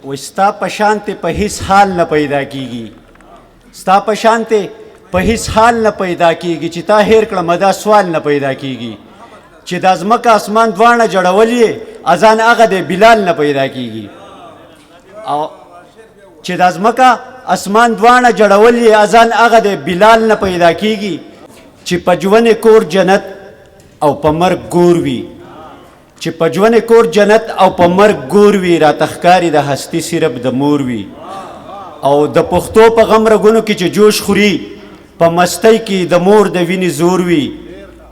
وای ستا په شانتې په هیڅ حال نه پیدا کیږي، ستا په شانتې په هیڅ حال نه پیدا کیږي چې تا هیر کړم دا سوال نه پیدا کیږي چې دا ځمکه اسمان دواړه جوړول یې اذان هغه د بلال نه پیدا کیږي، او چې دا ځمکه اسمان دواړه جوړول یې اذان هغه د بلال نه پیدا کیږي چې په ژوند کور جنت او په مرګ ګور وي، چې په ژوند کور جنت او په مرګ ګور وي، راته ښکاري د هستي صرف د مور وي، او د پښتو په غم رګونو کې چې جوش خوري په مستی کې د مور د وینې زور وي،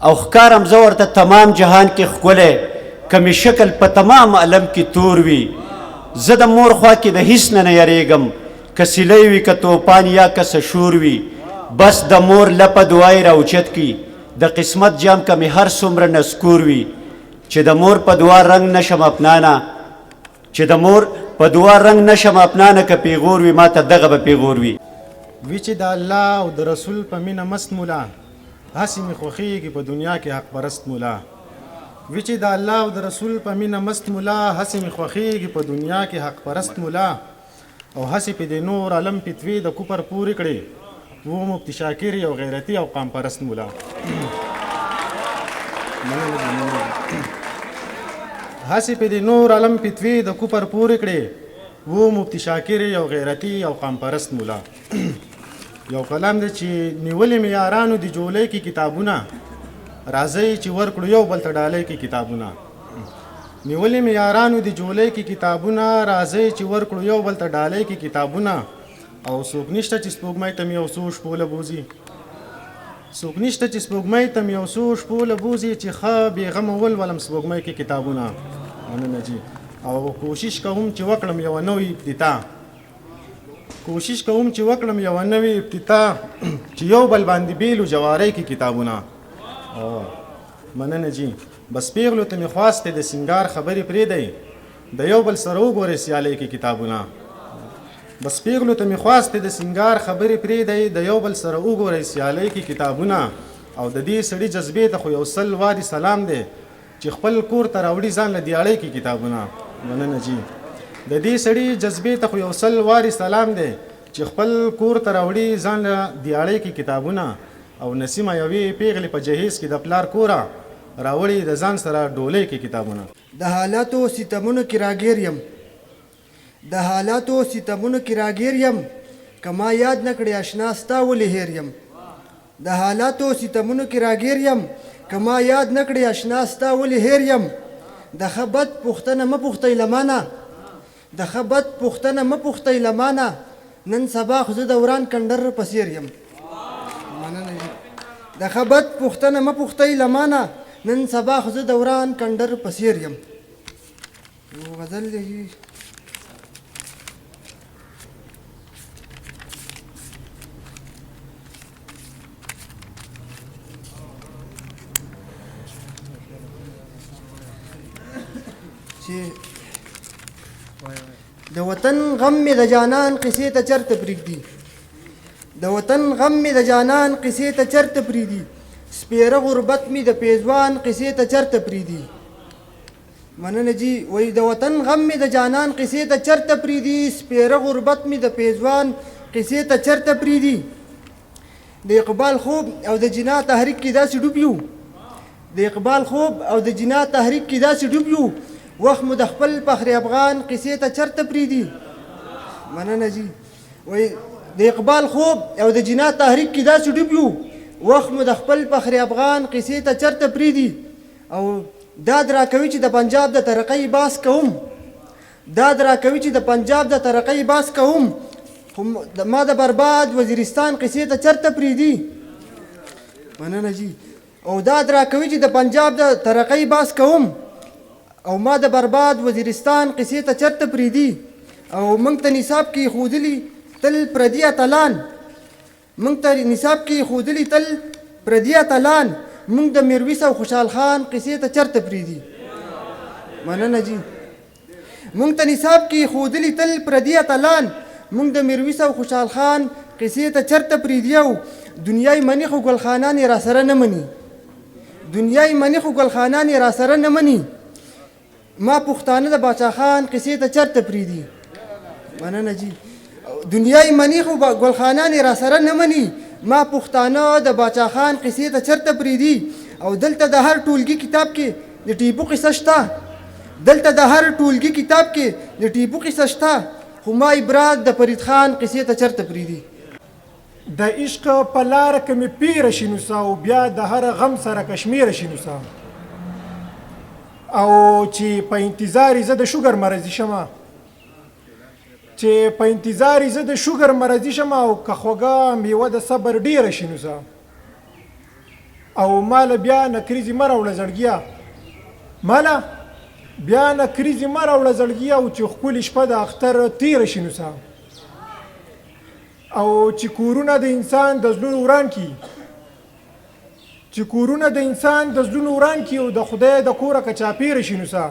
او ښکارم زه ورته تمام جهان کې ښکلی کمی شکل په تمام عالم کې تور وي، زه د مور خوا کې د هیڅ نه یریږم که سیلی وي که توپان یا که شور وي، بس د مور لپه دعای راوچت کی د قسمت جام کمی هر څومره نسکور وي، چې د مور په دعا رنگ نشم اپنانه، چې د مور په دعا رنگ نشم اپنانه که پیغور وي ما ته دغه به پیغور وي. وی چې د الله او د رسول په مینه مست مولا هسې مې خوښېږي په دنیا کې حق پرست مولا، وی چې د الله او د رسول په مینه مست مولا هسې مې خوښېږي په دنیا کې حق پرست مولا، او هسې پې د نور عالم فتوې د کفر پورې کړې و مفتی شاکر یو غیرتي او قام پرست مولا. هسې پې د نور عالم فتوې د کفر پورې کړې و مفتی شاکر یو غیرتي او قام پرست مولا. یو کلام دی چې نیولې مې یارانو د جولۍ کې کتابونه، راځئ چې ورکړو یو بل ته ډالۍ کې کتابونه، نیولې مې یارانو د جولۍ کې کتابونه، راځئ چې ورکړو یو بل ته ډالۍ کې کتابونه، او څوک نشته چې سپوږمۍ ته مې یو څو شپوله بوځي، څوک نشته چې سپوږمۍ ته مې یو څو شپوله بوځي چې ښه بېغمه ولولم سپوږمۍ کې کتابونه. مننه جي. او کوشش کوم چې وکړم یوه نوې ابتدا، کوشش کوم چې وکړم یوه نوې ابتدا چې یو بل باندې بیلو جوارۍ کې کتابونه. مننه جي. بس پیغلو ته مې خواست د سنگار خبرې پرېږدئ د یو بل سره وګورئ سیالۍ کې کتابونه، بس پیغلو ته مې خواست د سنگار خبرې پرېږدئ د یو بل سره وګورئ سیالۍ کې کتابونه، او د دې سړي جذبې ته خو یو سل وارې سلام دی چې خپل کور ته راوړي ځان له دیاړۍ کې کتابونه. مننه جي. د دې سړي جذبې ته خو یو سل وارې سلام دی چې خپل کور ته راوړي ځان له دیاړۍ کې کتابونه، او نسیمه یوې پیغلې په جهیز کې د پلار کوره راوړي د ځان سره ډولۍ کې کتابونه. د حالاتو ستمونو کې راګیر یم، د حالاتو ستمونو کې راګیر یم، که ما یاد نه کړې اشنا ستا ولې هیر یم، د حالاتو ستمونو کې راګیر یم، که ما یاد نه کړې اشنا ستا ولې هیر یم، د ښه بد پوښتنه مه پوښتئ له مانه، د ښه بد پوښتنه مه پوښتئ له مانه، نن سبا خو زه د وران کنډر په څیر یم. د ښه بد پوښتنه مه پوښتئ له مانه، نن سبا خو زه د وران کنډر په څیر یم. یو غزل دی چې د وطن غم مې د جانان قصې ته چرته پرېږدي، د وطن غم مې د جانان قصې ته چرته پرېږدي، سپېره غربت مې د پیزوان قصې ته چرته پرېږدي. مننه جي. وایي د وطن غم مې د جانان قصې ته چرته پرېږدي، سپېره غربت مې د پیزوان قصې ته چرته پرېږدي. د اقبال خوب او د جنا تحریک کې داسې ډوب یو، د اقبال خوب او د جنا تحریک کې داسې ډوب یو، وخت مو د خپل فخر افغان قصې ته چرته پرېږدي. مننه جي. وایي د اقبال خوب او د جنا تحریک کې داسې ډوب یو، وخت مو د خپل فخر افغان قصې ته چرته پرېږدي. او داد راکوي چې د پنجاب د ترقۍ باس کوم، داد راکوي چې د پنجاب د ترقۍ باس کوم، خو ما د برباد وزیرستان قصې ته چرته پرېږدي. مننه جي. او داد راکوي چې د پنجاب د ترقۍ باس کوم، او ما د برباد وزیرستان قصې ته چرته پرېږدي. او موږ ته نصاب کې ښودلي تل پردي اتلان، موږ ته نصاب کې ښودلي تل پردي اتلان، موږ د میرویس او خوشحال خان قصې ته چرته پرېږدي. مننه جي. موږ ته نصاب کې ښودلي تل پردي اتلان، موږ د میرویس او خوشحال خان قصې ته چرته پرېږدي. او دنیای مني خو ګلخانان یې راسره نه مني، دنیای مني خو ګلخانان یې راسره نه مني، ما پښتانه د باچا خان قصې ته چرته پرېږدي. مننه جی دنیای منی خو ګلخانان را سره نه مني ما پښتانه د باچا خان قصې ته چرته پریدي او دلته د هر ټولګي کتاب کې د ټیپو قصه شته دلته د هر ټولګي کتاب کې د ټیپو قصه شته خو ما عبرات د فرید خان قصې ته چرته پریدي د عشق په لاره کې مې پیره شي نوسه او بیا د هر غم سره کشمیره شي نوسه او چې په انتظار زه د شوګر مرضي شمه چې په انتظار زه د شوګر مرضي شمه او که خوږه میوه د صبر ډیره شي نوسه او مال بیا نکریزي مه راوړه زړګیه ماله بیا نکریزي مه راوړه زړګیه او چې ښکلې شپه د اختر تیره شي نوسه او چې کورونه د انسان د زړونو وران کی چې کورونه د انسان د زړونو وران کی او د خدای د کوره که چاپیره شي نوسه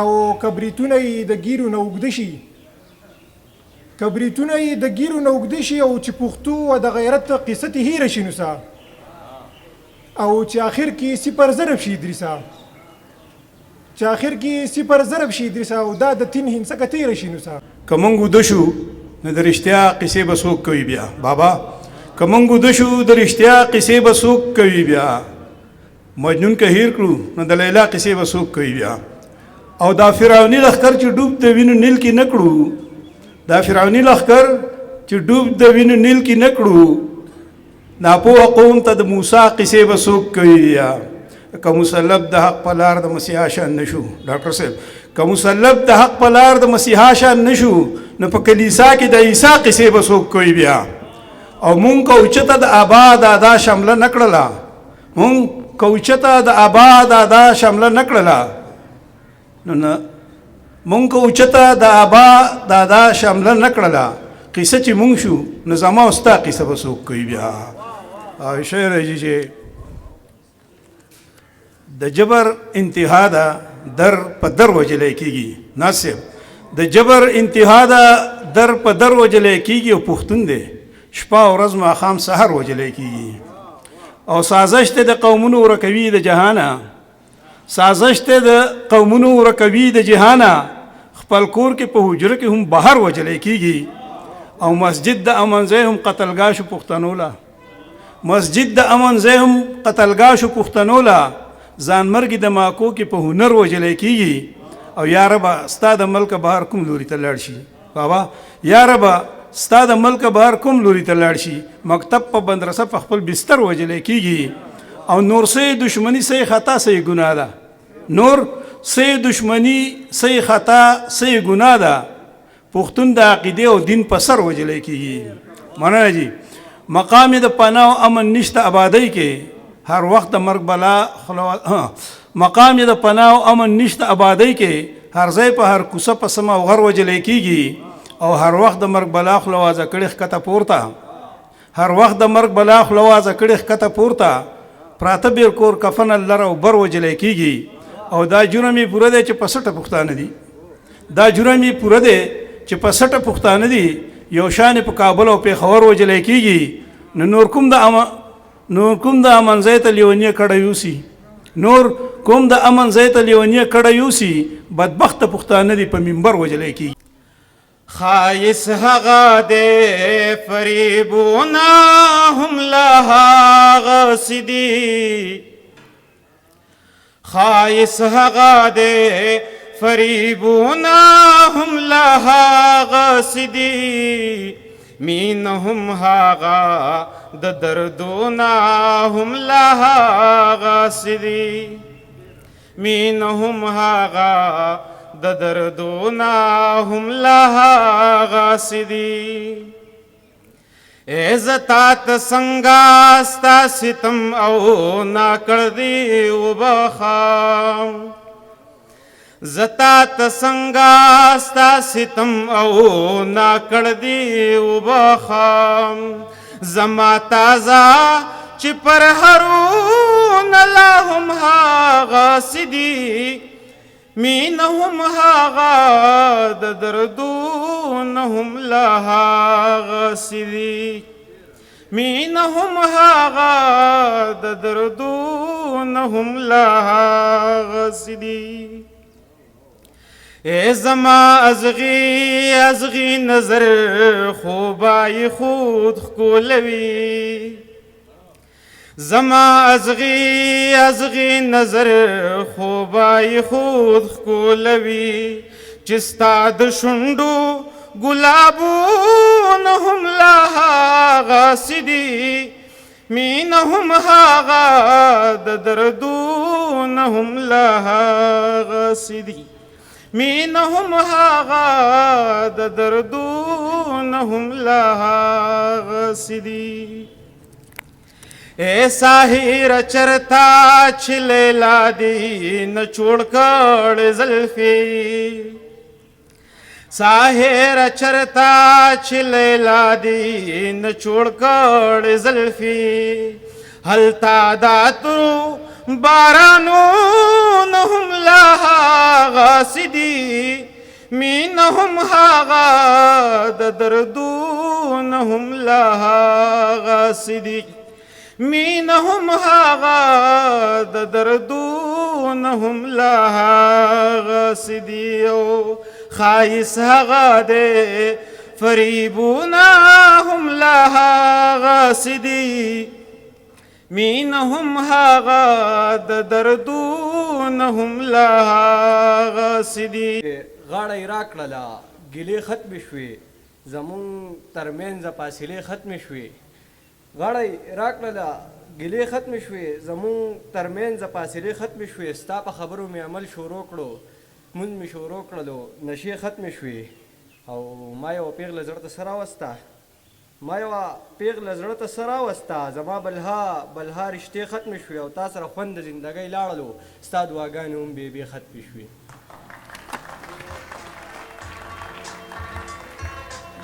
او کبریتونه یې د ګیرو نه اوږده شي کبریتونه یې د ګیرو نه اوږده شي او چې پښتو او د غیرت قصه تې هیره شي نوسه او چې آخر کې صفر ضرب شي ادریسه چې آخر کې صفر ضرب شي ادریسه او دا د تین هندسه تیره شي نوسه که موږ وده شو نو د رښتیا قصې به څوک کوي بیا بابا که موږ وده شو د رښتیا قصې به څوک کوي بیا مجنون که هیر کړو نو د لیلا قصې به څوک کوي بیا او دا فرعوني لښکر چې ډوب د وینو نیل کې نه کړو دا فرعوني لښکر چې ډوب د وینو نیل کې نه کړو ناپوه قوم ته د موسی قصې به څوک کوي بیا که مسلب د حق په لار د مسیحا شان نشو ډاکټر صاحب که مسلب د حق په لار د مسیحا شان نشو نو په کلیسا کې د عیسی قصې به څوک کوي بیا او مونږ کوچته د آبا دادا شامله نه کړله مونږ کوچته د آبا دادا شامله نه کړله نو نه مونږ کوچته د آبا دادا شامله نه کړله قصه چې مونږ شو نو زما او ستا قصه به څوک کوي بیا او شعر یې چې د جبر انتها ده در په در وجلی کېږي ناصب د جبر انتها ده در په در وجلی کېږي او پښتون دی شپه او ورځ ماښام سحر وجلی کېږي او سازش ته د قومونو ورکوي د جهانه سازش ته د قومونو ورکوي د جهانه خپل کور کې په حجره کې هم بهر وجلی کېږي او مسجد د امن ځای هم قتلګاه شو پښتنو له مسجد د امن ځای هم قتلګاه شو پښتنو له ځان مرګي د ماکو کې په هنر وجلی کېږي او یا ربه ستا د ملک بهر کوم لوري ته لاړ شي بابا یا ربه ستا د ملک بهر کوم لوري ته لاړ شي مکتب په بندرسه په خپل بستر وجلی کېږي او نور سه دشمنی سه خطا سه ګناه ده نور سه دشمنی سه خطا سه ګناه ده پښتون د عقیده او دین په سر وجلی کېږي مننه جی مقام د پناه او امن نشته آبادی کې هر وخت د مرګ بلا مقام د پناه او امن نشته آبادی کې هر ځای په هر کوڅه په سم او غر وجلی کېږي او هر وخت د مرګ بلا خلوازه کړي ښکته پورته هر وخت د مرګ بلا خلوازه کړي ښکته پورته پراته بیر کور کفن لر او بر وجلی کېږي او دا جرم یې پوره دی چې په سټه پښتانه دي دا جرم یې پوره دی چې په سټه پښتانه دي یو شان په کابل او پېښور وجلی کېږي نور کوم د امن ځای ته لیونیه کړی یوسي نور کوم د امن ځای ته لیونیه کړی یوسي بدبخت پښتانه دي په منبر وجلی کېږي خایس هغه دې فریبونه هم له هغه سدي خایس هغه دې فریبونه هم له هغه سدي مین هم هغه د دردونه هم له هغه سدي مین هم هغه د دردونه هم له هغه سدي عزتات څنګه ستا ستم او ناکړ دی وبخام زتات څنګه ستا ستم او ناکړ دی وبخام زما تازه چې پر هرون لا هم هغه سدي مین هم هغه د دردون هم لا هغه سدي مین هم هغه د دردون هم لا هغه سدي ای زما ازغی نظر خوبای خود خکولوی زما ازغی نظر خوبای خود خکولوی چې ستا د شونډو ګلابونه هم لا هغسې دي مینه هم هغه د دردونه هم لا هغسې دي مینه هم هغه د دردونه هم لا هغسې دي ای ساحره چرتا چې لیلا دې نه جوړ کړې زلفې ساحره چرتا چې لیلا دې نه جوړ کړې زلفې هلته دا ترو بارانونه هم لا هغسې دي مینه هم هغه د دردونه هم لا هغسې دي مینه هم هغه د دردونه هم لا هغسې دي او ښایست هغه دی فریبونه هم لا هغسې دي مینه هم هغه د دردونه هم لا هغسې دي غاړه یې راکړله ګیلې ختمې شوې زمونږ ترمنځه فاصلې ختمې شوې غاړه یې راکړله ګیلې ختمې شوې زمونږ ترمنځه فاصلې ختمې شوې ستا په خبرو مې عمل شروع کړو مونځ مې شروع کړلو نشې ختمې شوې او ما یوه پیغله زړه ته څه راوسته ما یوه پیغله زړه ته څه راوسته زما بلها رشتې ختمې شوې او تا سره خوند د زندګۍ لاړلو ستا دعاګانې هم بې ختمې شوې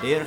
ډېر